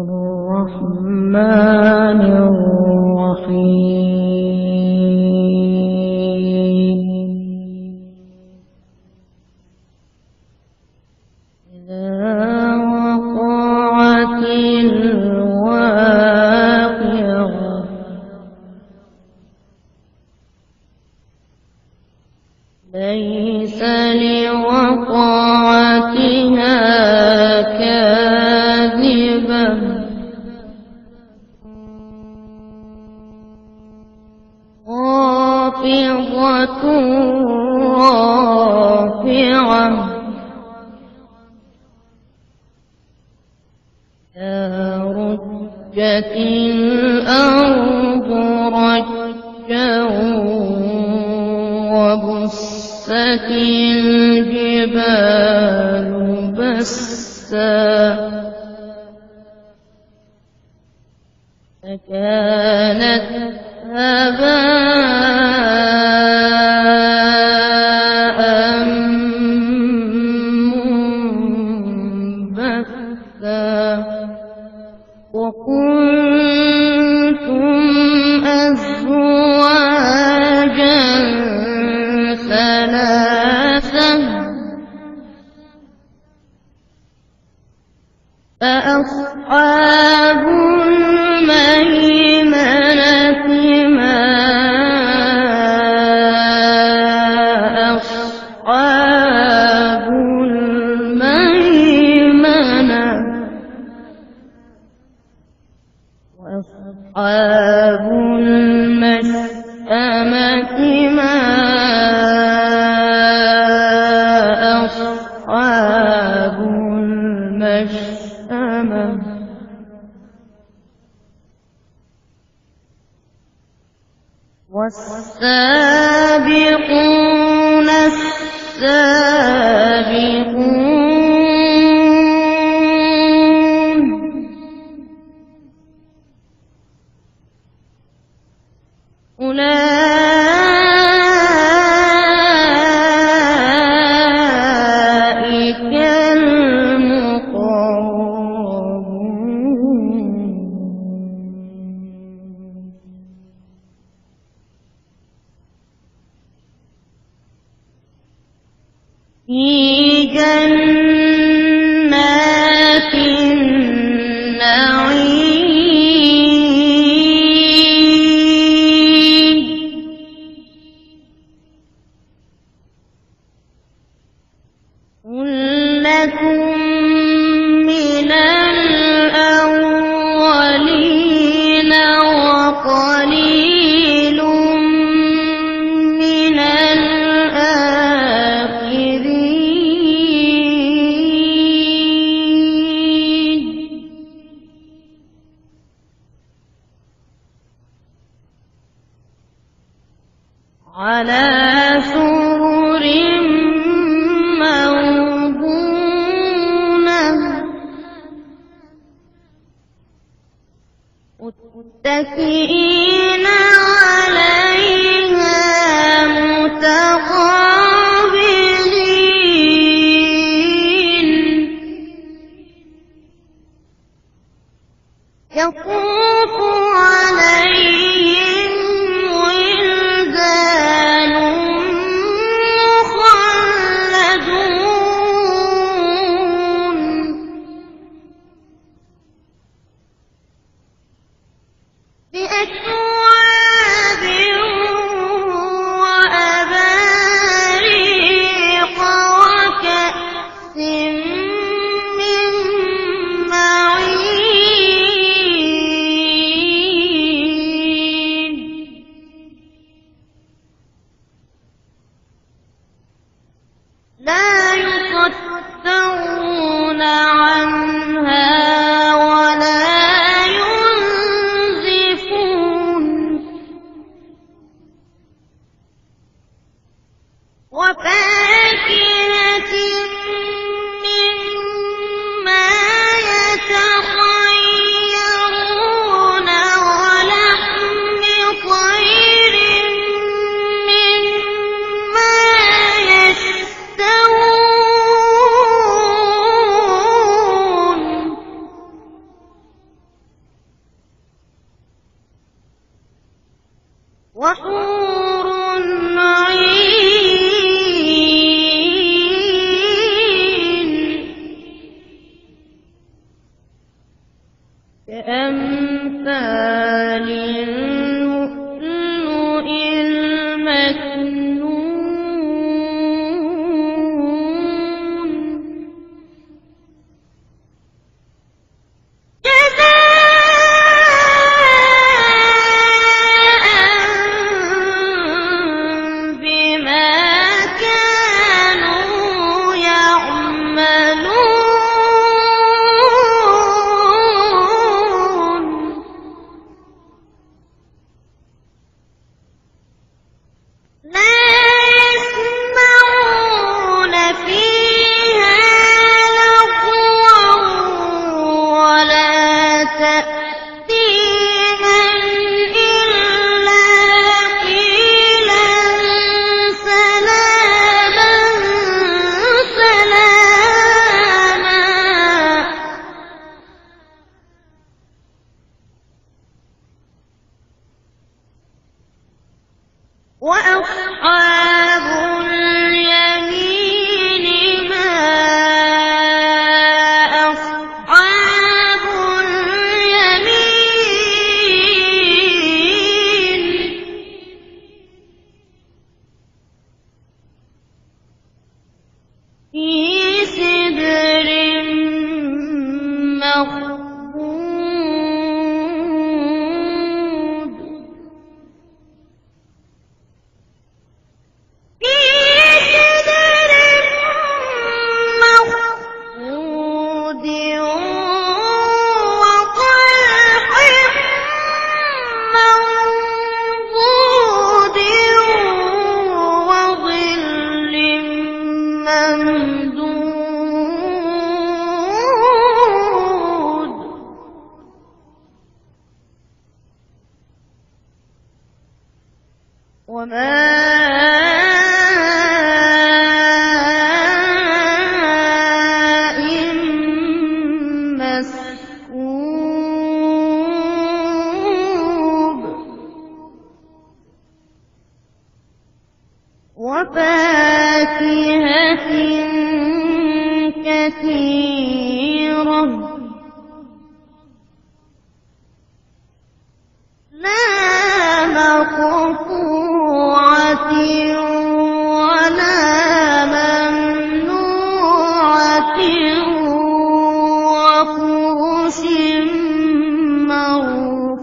الرحمن الرحيم إذا وقعت الواقعة ليس لوقعتها كاذبة خافضة رافعة إذا رجت الأرض رجا وبست الجبال بسا فكانت هباء منبثا وكنتم أزواجا ثلاثا فأصحاب الميمنة ما أصحاب الميمنة وأصحاب المشأمة ما أصحاب المشأمة والسابقون السابقون أولئك المقربون في جنات النعيم ثلة من الأولين وقليل من الآخرين على سرر موضونة متكئين عليها متقابلين يطوف عليهم ولدان مخلدون بأكواب وأباريق وكأس من معين كأمثال اللؤلؤ المكنون جزاء بما كانوا يعملون لا يسمعون فيها لغوا ولا تأثيما إلا قيلا سلاما سلاما وأصحاب اليمين ما أصحاب اليمين في سدر مخضود في سدر مخضود وطلح منضود وظل ممدود وماء مسكوب وفاكهة كثيرة لا مقطوعة ولا ممنوعة وفرش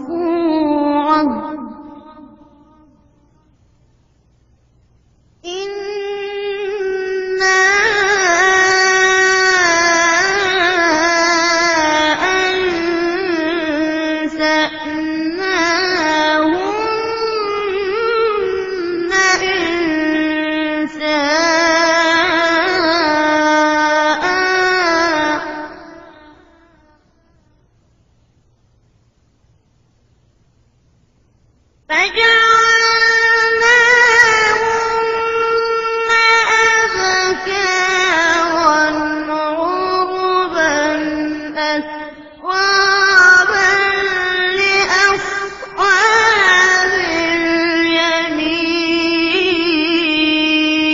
مرفوعة إنا أنشأناهن إنشاء فجعلناهن أبكارا عربا أترابا لأصحاب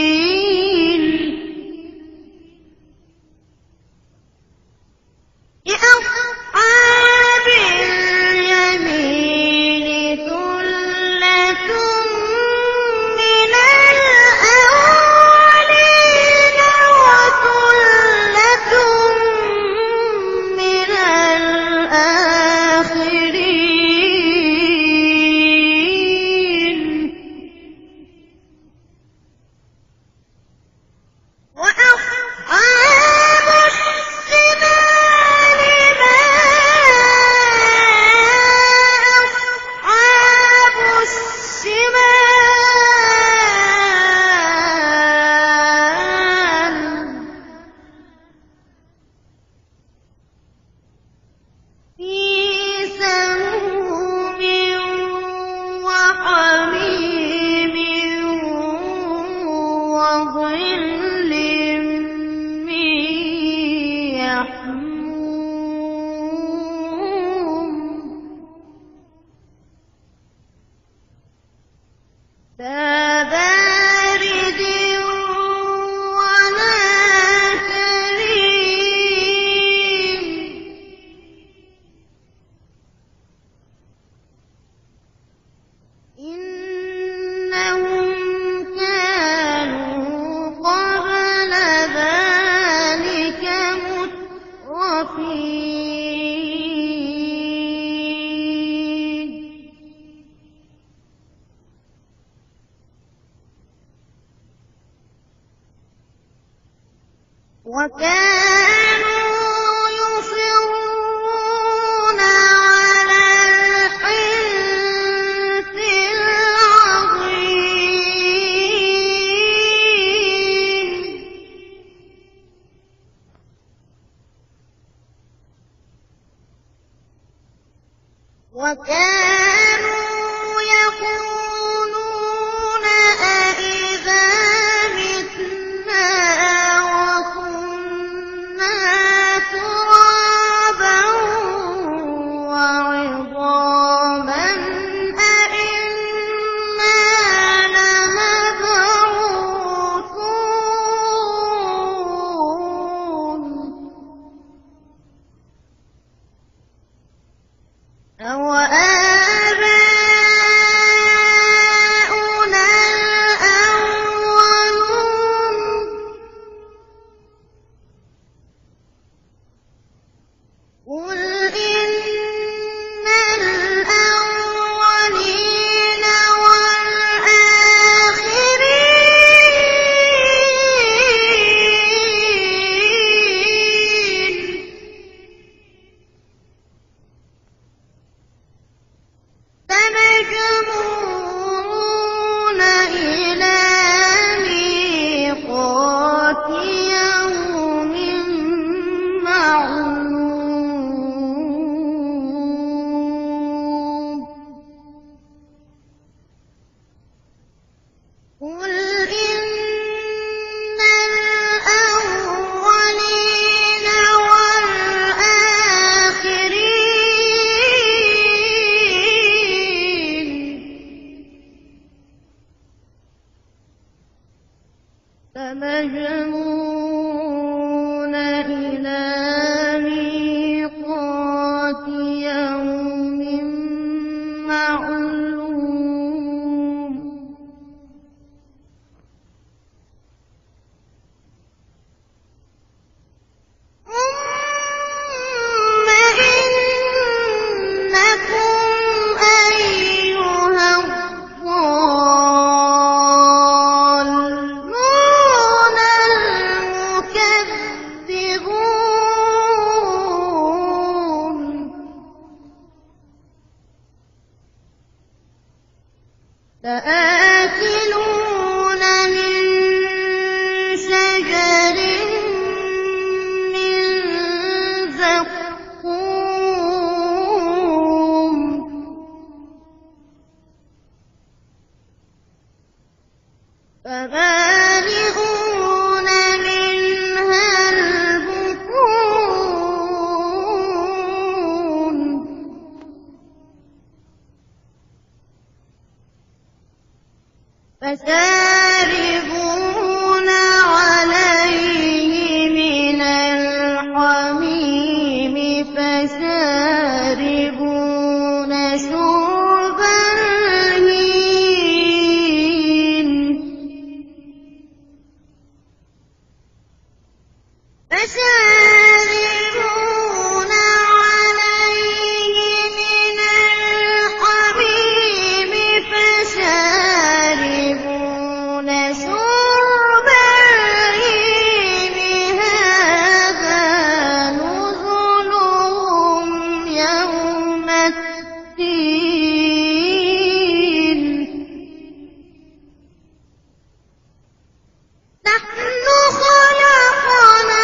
اليمين لأصحاب اليمين ثلة وكانوا يصرون على الحنث العظيم وكانوا يقولون أئذا متنا وكنا ترابا وعظاما أئنا لمبعوثون أَوَآبَاؤُنَا الْأَوَّلُونَ قُلْ إِنَّ الْأَوَّلِينَ وَالْآخِرِينَ لَمَجْمُوعُونَ إِلَىٰ مِيقَاتِ يَوْمٍ مَّعْلُومٍ قُلْ إِنَّ الْأَوَّلِينَ وَالْآخِرِينَ لَمَجْمُوعُونَ إِلَىٰ مِيقَاتِ يَوْمٍ مَّعْلُومٍ ثُمَّ إِنَّكُمْ أَيُّهَا الضَّالُّونَ الْمُكَذِّبُونَ لَآكِلُونَ مِن شَجَرٍ مِّن زَقُّومٍ فَمَالِئُونَ مِنْهَا الْبُطُونَ فَشَارِبُونَ عَلَيْهِ مِنَ الْحَمِيمِ فَشَارِبُونَ شُرْبَ الْهِيمِ فَشَارِبُونَ عَلَيْهِ مِنَ الْحَمِيمِ فَشَارِبُونَ شُرْبَ الْهِيمِ هَٰذَا نُزُلُهُمْ يَوْمَ الدِّينِ نَحْنُ خَلَقْنَاكُمْ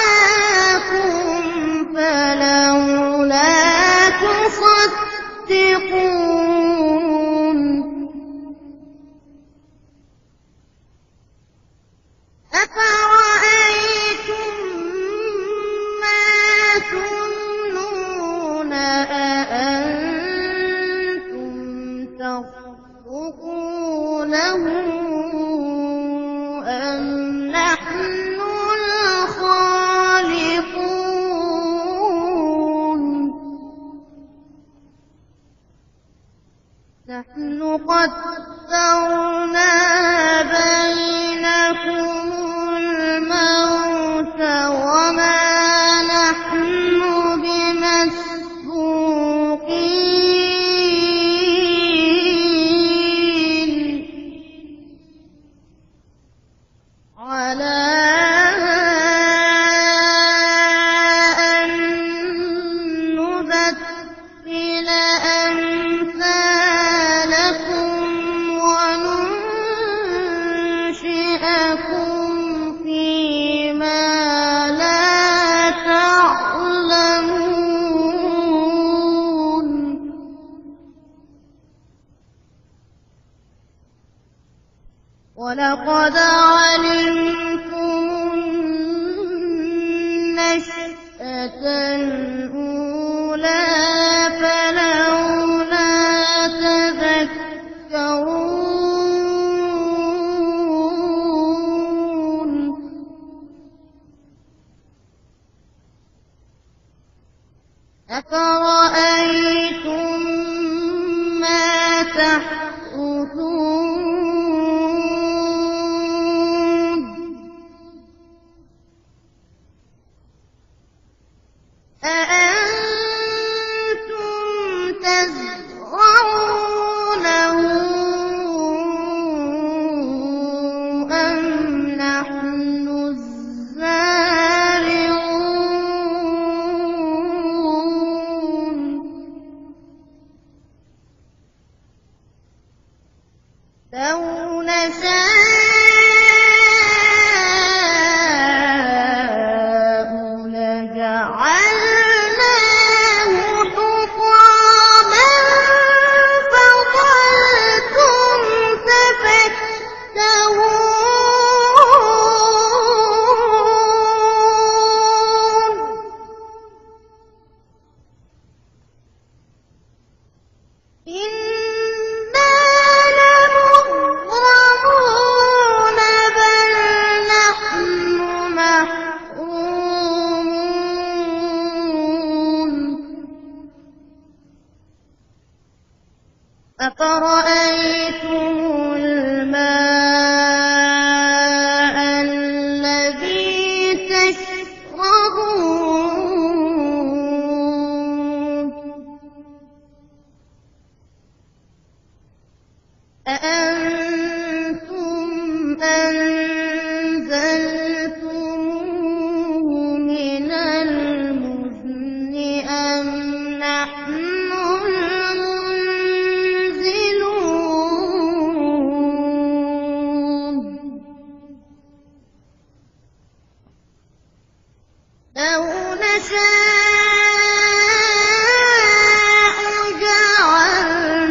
فَلَوْلَا تُصَدِّقُونَ أَفَرَأَيْتُم مَّا تُمْنُونَ أَأَنتُمْ تَخْلُقُونَهُ أَمْ نَحْنُ الْخَالِقُونَ نَحْنُ قَدَّرْنَا بَيْنَكُمُ الْمَوْتَ وَمَا نَحْنُ بِمَيِّتِينَ ولقد علمتم النشأة الأولى فلولا تذكرون أفرأيتم ما تحرثون أأنتم تزرعونه أم نحن الزارعون لو نشاء لجعلناه حطاما فظلتم تفكهون إنا لمغرمون بل نحن محرومون أفرأيتم الماء الذي تشربون أأنتم أنزلتموه من المزن أم نحن المنزلون لو نشاء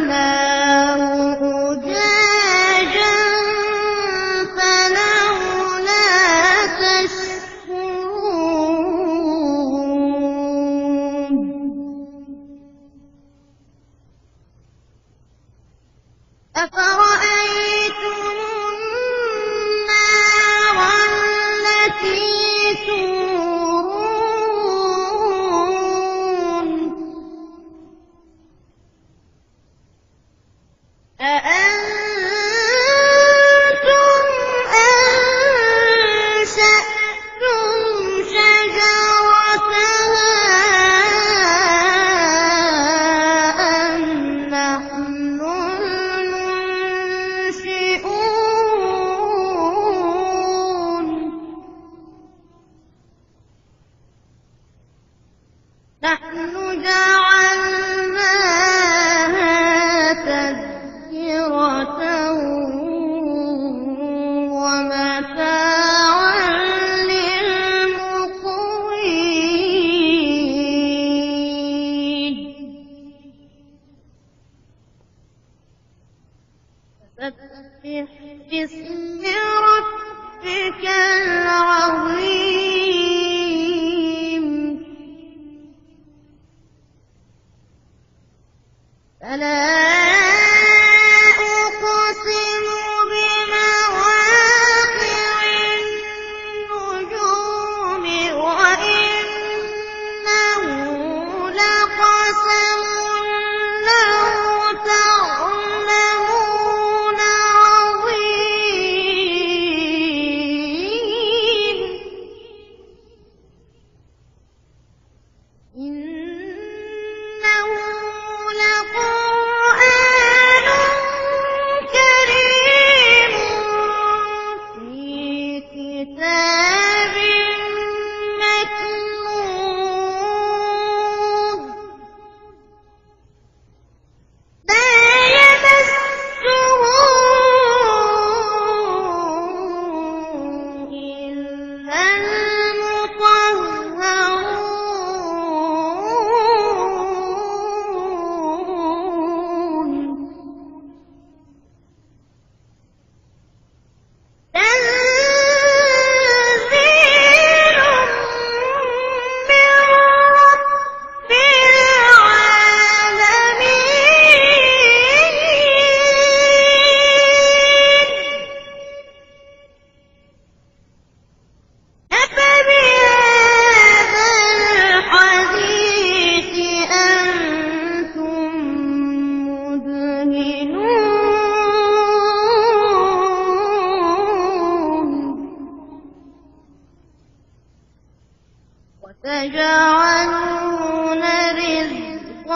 جعلناه أجاجا فلولا تشكرون أفرأيتم النار التي تورون أأنتم أنشأتم شجرتها أم نحن المنشئون نحن جعلناها تذكرة ومتاعا للمقوين فسبح باسم ربك العظيم فلا أقسم بمواقع النجوم وإنه لقسم لو تعلمون عظيم إنه لقرآن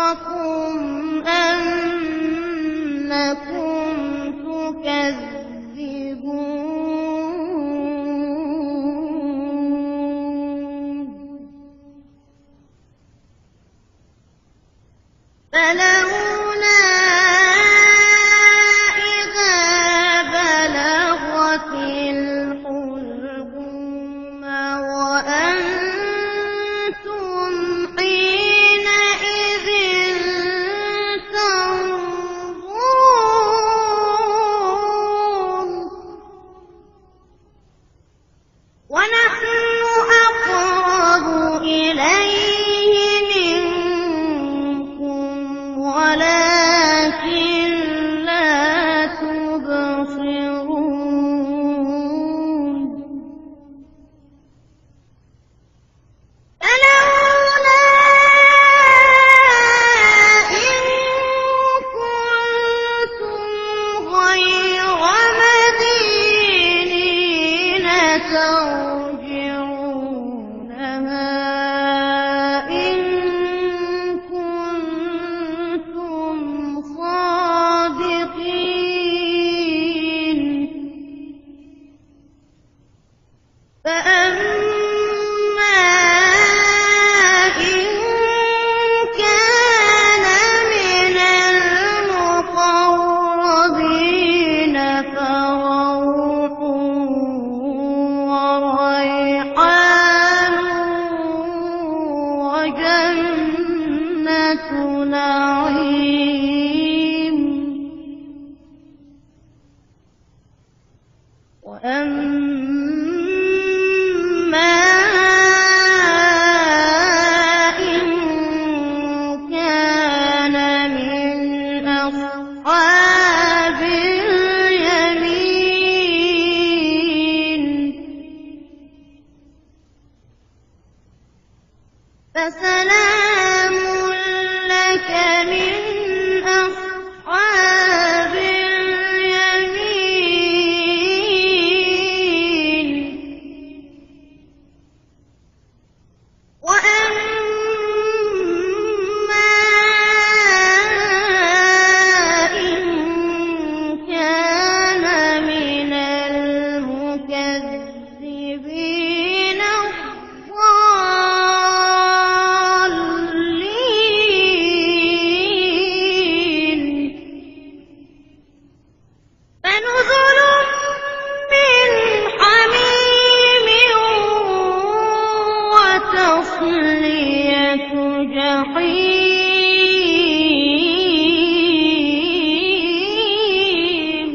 غركم أنكم تكذبون فلولا إذا بلغت الحلقوم وأنتم حينئذ تنظرون ونحن أقرب إليه منكم ولكن لا تبصرون فلولا إن كنتم غير مدينين ترجعونها إن كنتم صادقين فأما إن كان من المقربين فروح وريحان وجنة نعيم وأما إن كان من أصحاب اليمين فسلام لك من أصحاب اليمين وأما إن كان من المكذبين الضالين فنزل من حميم وتصلية جحيم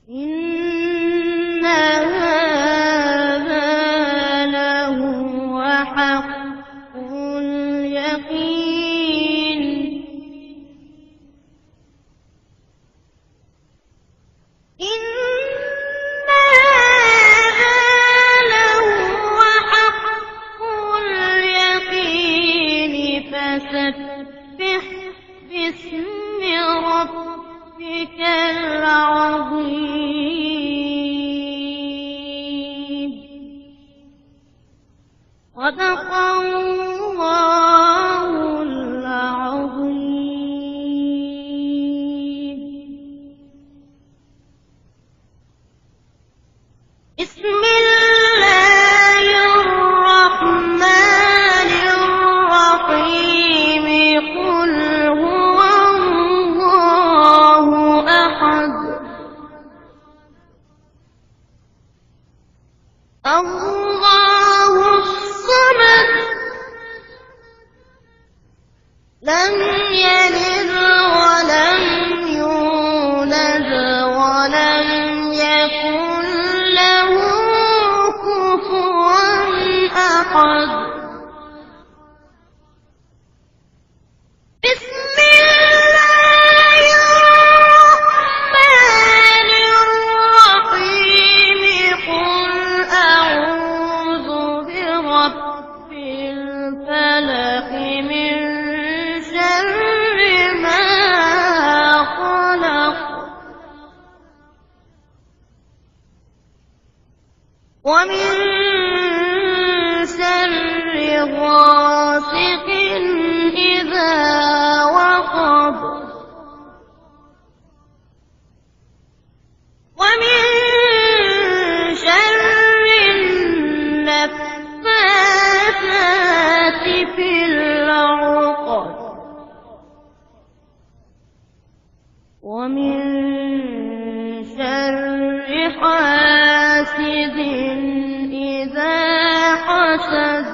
إن هذا لهو حق اليقين إن هذا لهو حق اليقين فسبح باسم ربك العظيم صدق الله العظيم بسم الله الرحمن الرحيم قل هو الله أحد الله الصمد لم يلد ولم يولد ولم يكن له كفوا أحد بسم الله الرحمن الرحيم قل أعوذ برب الفلق من شر ما خلق ومن شر غاسق إذا وقب ومن شر النفاثات في العقد ومن شر حاسد إذا حسد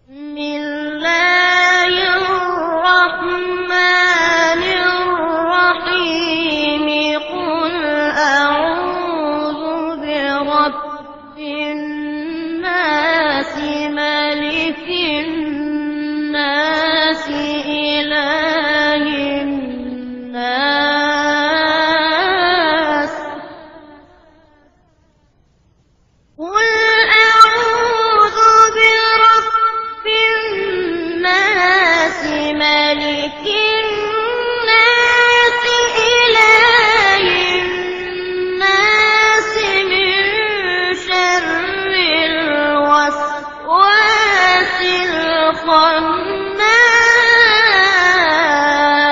بسم الله الرحمن الرحيم قل أعوذ برب الناس ملك الناس إله الناس قل أعوذ برب الناس ملك الناس إله الناس من شر الوسواس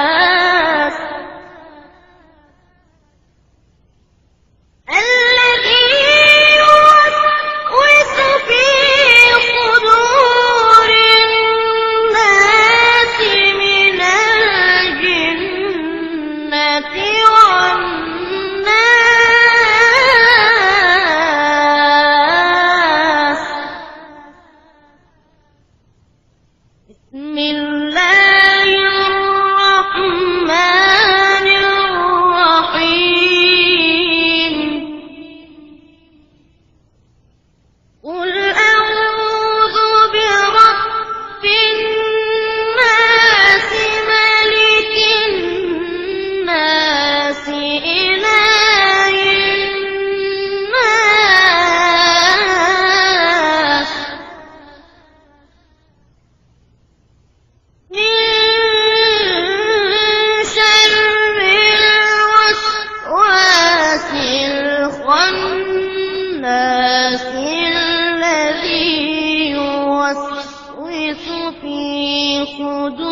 الخناس الذي يوسوس في صدور الناس من الجنة والناس بسم الله الرحمن الرحيم قل أعوذ برب الناس ملك الناس إله الناس من شر الوسواس الخناس الذي يوسوس في صدور